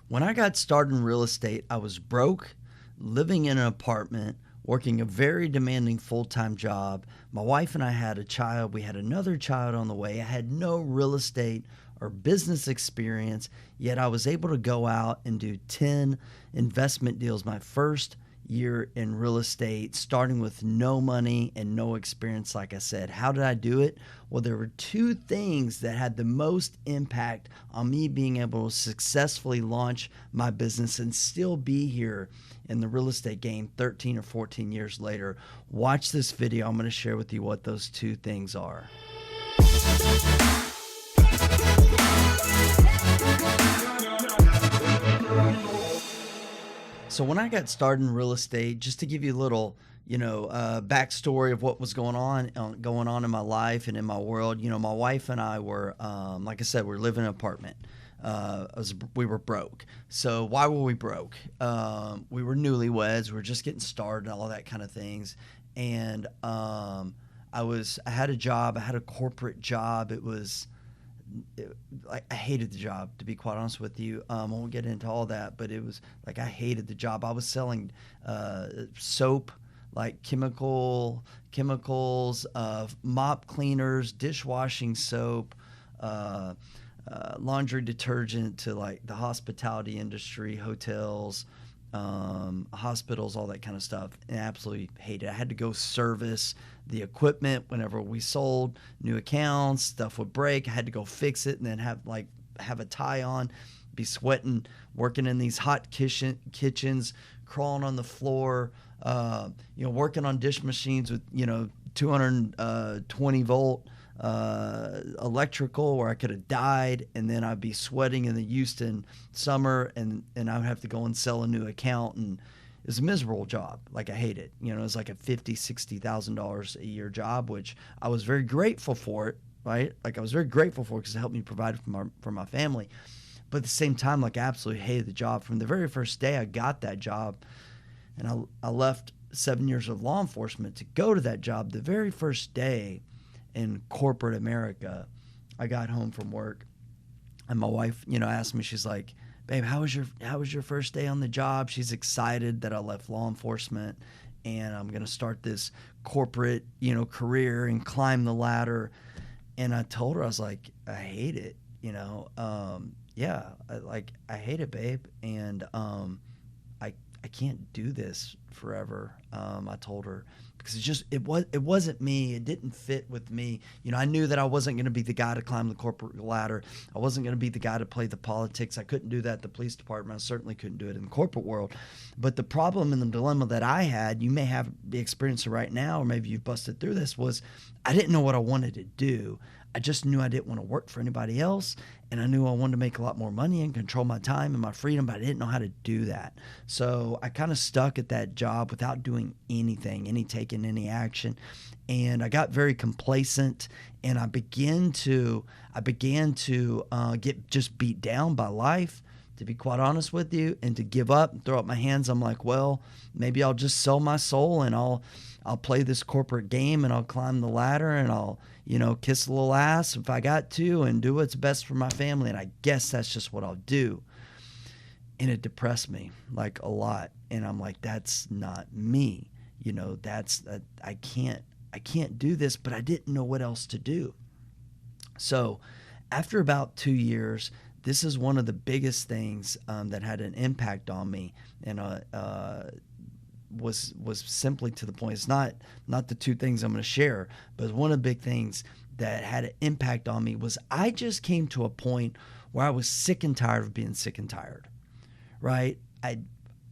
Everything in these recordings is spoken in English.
When I got started in real estate, I was broke, living in an apartment, working a very demanding full-time job. My wife and I had a child. We had another child on the way. I had no real estate or business experience, yet I was able to go out and do 10 investment deals my first year in real estate, starting with no money and no experience. Like I said, how did I do it? Well, there were two things that had the most impact on me being able to successfully launch my business and still be here in the real estate game 13 or 14 years later. Watch this video. I'm going to share with you what those two things are. So when I got started in real estate, just to give you a little, backstory of what was going on in my life and in my world, my wife and I were, like I said, we were living in an apartment. We were broke. So why were we broke? We were newlyweds. We were just getting started and all that kind of things. And I had a job. I had a corporate job. I hated the job, to be quite honest with you. I won't get into all that, but it was like I hated the job. I was selling soap, like chemicals, mop cleaners, dishwashing soap, laundry detergent to like the hospitality industry, hotels, hospitals, all that kind of stuff, and absolutely hated it. I had to go service the equipment whenever we sold new accounts. Stuff would break. I had to go fix it and then have a tie on, be sweating, working in these hot kitchens, crawling on the floor, working on dish machines with 220 volt electrical where I could have died, and then I'd be sweating in the Houston summer, and I would have to go and sell a new account, and it was a miserable job. Like I hate it. It was like a $50,000-$60,000 a year job, which I was very grateful for it, right? Like I was very grateful for it because it helped me provide for my family. But at the same time, like I absolutely hated the job. From the very first day I got that job, and I left 7 years of law enforcement to go to that job. The very first day in corporate America, I got home from work, and my wife, asked me, she's like, "Babe, how was your first day on the job?" She's excited that I left law enforcement and I'm going to start this corporate, career and climb the ladder. And I told her, I was like, I hate it, I hate it, babe. And I can't do this forever. I told her, because it wasn't me. It didn't fit with me. I knew that I wasn't going to be the guy to climb the corporate ladder. I wasn't going to be the guy to play the politics. I couldn't do that at the police department. I certainly couldn't do it in the corporate world. But the problem and the dilemma that I had, you may have the experience right now, or maybe you've busted through this, was I didn't know what I wanted to do. I just knew I didn't want to work for anybody else, and I knew I wanted to make a lot more money and control my time and my freedom, but I didn't know how to do that. So I kind of stuck at that job without doing anything, taking any action, and I got very complacent, and I began to get just beat down by life, to be quite honest with you, and to give up and throw up my hands. I'm like, well, maybe I'll just sell my soul and I'll play this corporate game and I'll climb the ladder and I'll, kiss a little ass if I got to and do what's best for my family. And I guess that's just what I'll do. And it depressed me like a lot. And I'm like, that's not me. I can't do this, but I didn't know what else to do. So after about 2 years, this is one of the biggest things that had an impact on me, and was simply to the point. It's not the two things I'm going to share, but one of the big things that had an impact on me was I just came to a point where I was sick and tired of being sick and tired, right? I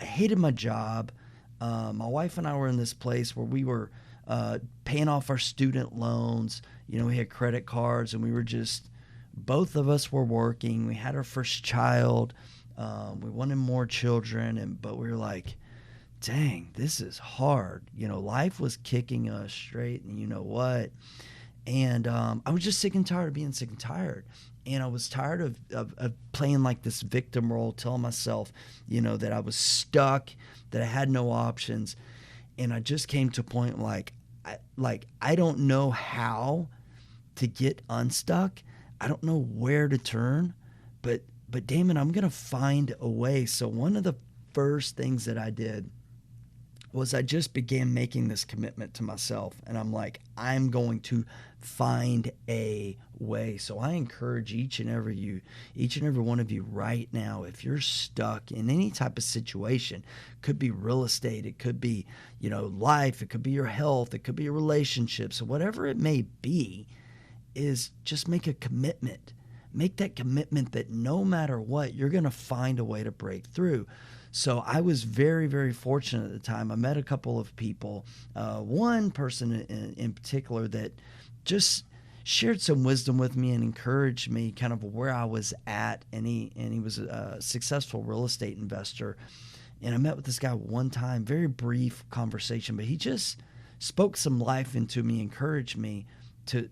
hated my job. My wife and I were in this place where we were paying off our student loans. We had credit cards, and we were just, both of us were working. We had our first child. We wanted more children, but we were like, dang, this is hard. Life was kicking us straight, and you know what? And I was just sick and tired of being sick and tired. And I was tired of playing like this victim role, telling myself, that I was stuck, that I had no options. And I just came to a point I don't know how to get unstuck. I don't know where to turn, but but damn it, I'm going to find a way. So one of the first things that I did was I just began making this commitment to myself. And I'm like, I'm going to find a way. So I encourage each and every one of you right now, if you're stuck in any type of situation, could be real estate, it could be, life, it could be your health, it could be your relationships, whatever it may be, is just make a commitment. Make that commitment that no matter what, you're going to find a way to break through. So I was very, very fortunate at the time. I met a couple of people, one person in particular that just shared some wisdom with me and encouraged me kind of where I was at. And he was a successful real estate investor. And I met with this guy one time, very brief conversation, but he just spoke some life into me, encouraged me to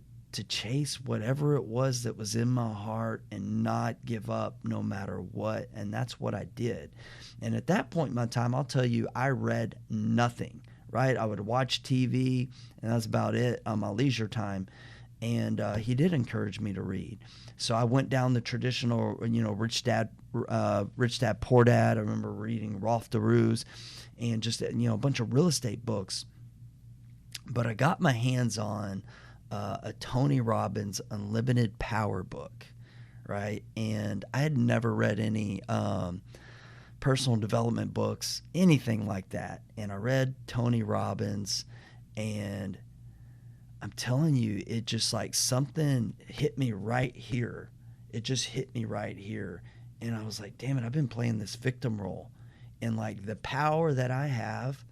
chase whatever it was that was in my heart and not give up no matter what. And that's what I did. And at that point in my time, I'll tell you, I read nothing, right? I would watch TV, and that's about it on my leisure time. And he did encourage me to read. So I went down the traditional, Rich Dad, Poor Dad. I remember reading Rolf DeRoos and just, a bunch of real estate books. But I got my hands on a Tony Robbins Unlimited Power book, right? And I had never read any personal development books, anything like that. And I read Tony Robbins, and I'm telling you, it just like something hit me right here. It just hit me right here. And I was like, damn it, I've been playing this victim role. And like the power that I have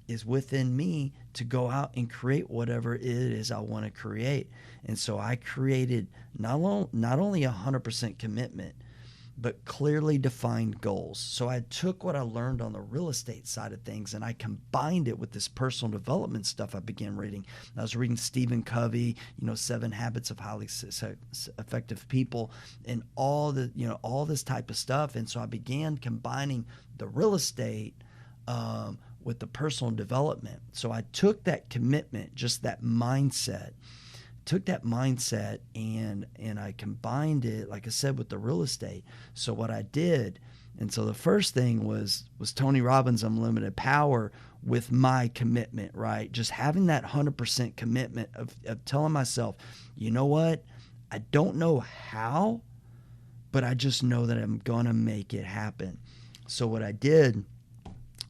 is within me to go out and create whatever it is I want to create. And so I created not only 100% commitment, but clearly defined goals. So I took what I learned on the real estate side of things and I combined it with this personal development stuff I began reading. I was reading Stephen Covey, 7 Habits of Highly Effective People, and all this type of stuff. And so I began combining the real estate with the personal development. So I took that commitment, just that mindset, and I combined it, like I said, with the real estate. So what I did, and so the first thing was Tony Robbins' Unlimited Power with my commitment, right? Just having that 100% commitment of telling myself, you know what? I don't know how, but I just know that I'm going to make it happen. So what I did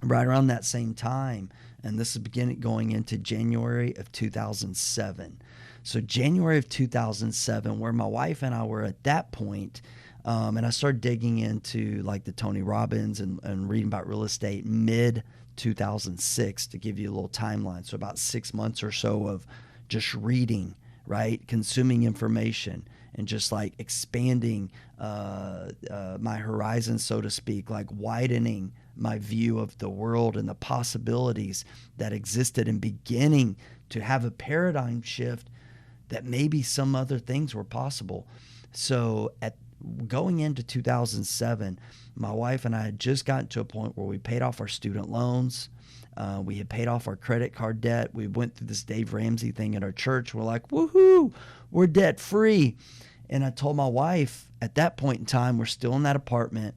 right around that same time, and this is going into January of 2007. So January of 2007, where my wife and I were at that point, and I started digging into like the Tony Robbins and reading about real estate mid 2006, to give you a little timeline. So about 6 months or so of just reading, right? Consuming information and just like expanding my horizons, so to speak, like widening my view of the world and the possibilities that existed, and beginning to have a paradigm shift that maybe some other things were possible. So going into 2007, my wife and I had just gotten to a point where we paid off our student loans. We had paid off our credit card debt. We went through this Dave Ramsey thing at our church. We're like, woohoo, we're debt free. And I told my wife at that point in time, we're still in that apartment.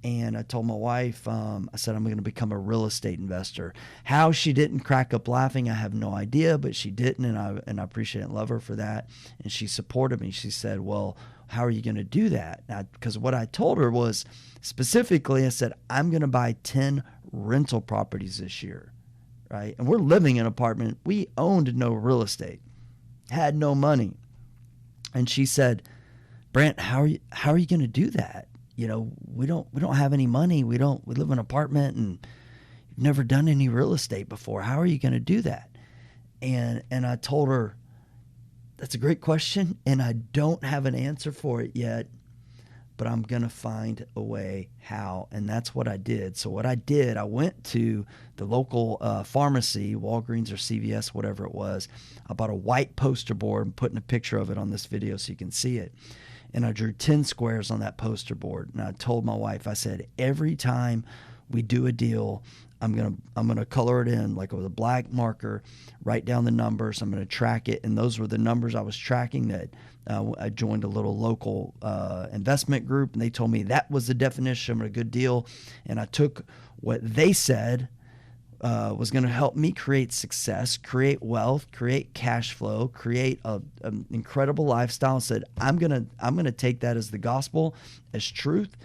And I told my wife, I said, I'm going to become a real estate investor. How she didn't crack up laughing, I have no idea, but she didn't. And I appreciate and love her for that. And she supported me. She said, well, how are you going to do that? Because what I told her was specifically, I said, I'm going to buy 10 rental properties this year, right? And we're living in an apartment. We owned no real estate, had no money. And she said, Brant, how are you going to do that? We don't have any money. We live in an apartment and you've never done any real estate before. How are you going to do that? And I told her, that's a great question, and I don't have an answer for it yet, but I'm going to find a way how. And that's what I did. So what I did, I went to the local pharmacy, Walgreens or CVS, whatever it was. I bought a white poster board. I'm putting a picture of it on this video so you can see it. And I drew 10 squares on that poster board. And I told my wife, I said, every time we do a deal, I'm gonna color it in like with a black marker, write down the numbers. I'm gonna track it, and those were the numbers I was tracking. That I joined a little local investment group, and they told me that was the definition of a good deal. And I took what they said was going to help me create success, create wealth, create cash flow, create an incredible lifestyle. And said I'm gonna take that as the gospel, as truth.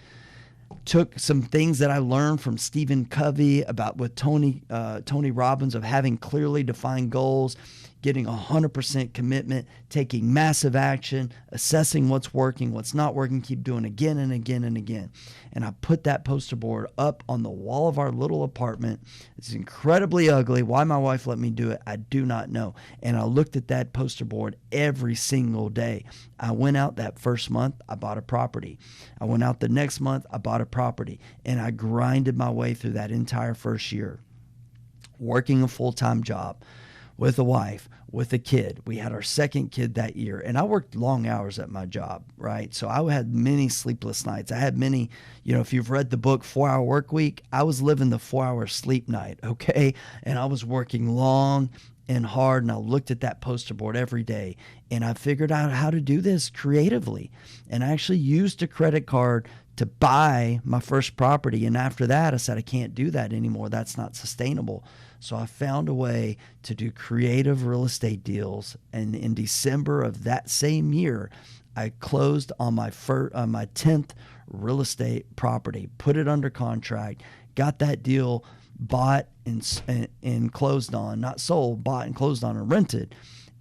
Took some things that I learned from Stephen Covey about with Tony Robbins of having clearly defined goals, getting 100% commitment, taking massive action, assessing what's working, what's not working, keep doing again and again and again. And I put that poster board up on the wall of our little apartment. It's incredibly ugly. Why my wife let me do it, I do not know. And I looked at that poster board every single day. I went out that first month, I bought a property. I went out the next month, I bought a property. And I grinded my way through that entire first year, working a full-time job with a wife, with a kid. We had our second kid that year, and I worked long hours at my job, right? So I had many sleepless nights. I had many, if you've read the book 4 Hour Work Week, I was living the 4-hour sleep night, okay? And I was working long and hard, and I looked at that poster board every day, and I figured out how to do this creatively. And I actually used a credit card to buy my first property. And after that, I said, I can't do that anymore. That's not sustainable. So I found a way to do creative real estate deals. And in December of that same year, I closed on my 10th real estate property, put it under contract, got that deal bought and closed on, not sold, bought and closed on and rented.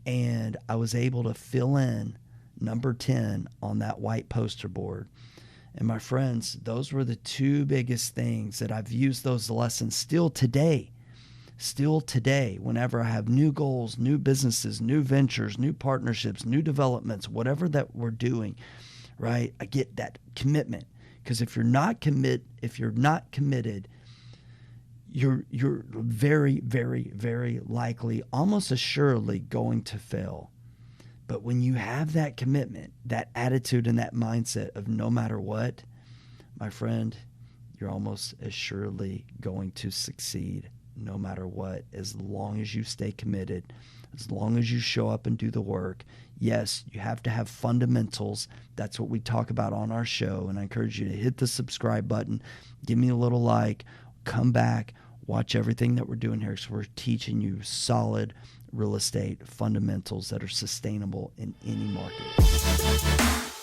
And I was able to fill in number 10 on that white poster board. And my friends, those were the two biggest things that I've used those lessons still today, whenever I have new goals, new businesses, new ventures, new partnerships, new developments, whatever that we're doing, right? I get that commitment. Because if you're not committed, you're very, very, very likely, almost assuredly going to fail. But when you have that commitment, that attitude and that mindset of no matter what, my friend, you're almost assuredly going to succeed no matter what, as long as you stay committed, as long as you show up and do the work. Yes, you have to have fundamentals. That's what we talk about on our show. And I encourage you to hit the subscribe button, give me a little like, come back, watch everything that we're doing here. So we're teaching you solid real estate fundamentals that are sustainable in any market.